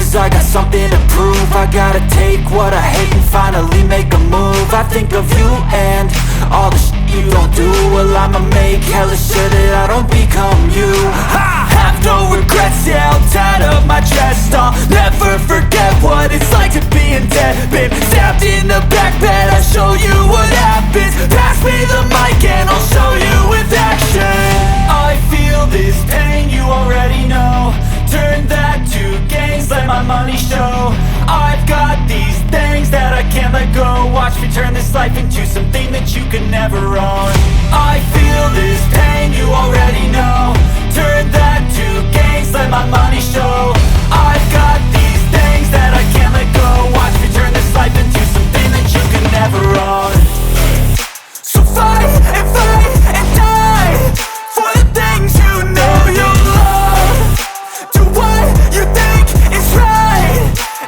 lose, I got something to prove. I gotta take what I hate and finally make a move. I think of you and all the shit you don't do. Well, I'ma make hella sure that I don't become you. I have no regrets, yeah, I'll tie up my chest. I'll never forget what it's like to be in debt. Been stabbed in the back bed, I'll show you what happens. Pass me the mic and I'll show you with action. I feel this pain, you already know. Turn that to gains, let my money show. I've got these things that I can't let go. Watch me turn this life into something that you could never own. I feel this pain, you already know. Turn that to gains, let my money show. I've got these things that I can't let go. Watch me turn this life into something that you could never own. So fight and die for the things you know you love. Do what you think is right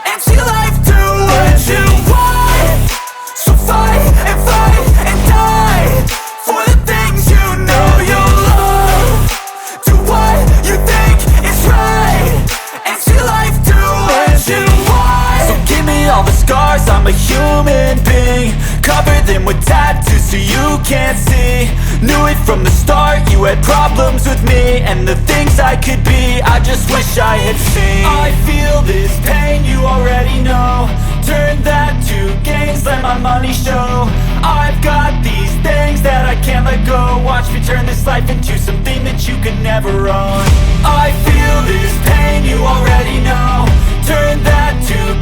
and see life do what you want. So fight and die for the things you know you love. Do what you think is right and see life do what you want. So give me all the scars, I'm a human being. Cover them with tattoos so you can't see. Knew it from the start, you had problems with me and the things I could be, I just wish I had seen. I feel this pain, you already know. Turn that to gains, let my money show. I've got these things that I can't let go. Watch me turn this life into something that you could never own. I feel this pain, you already know. Turn that to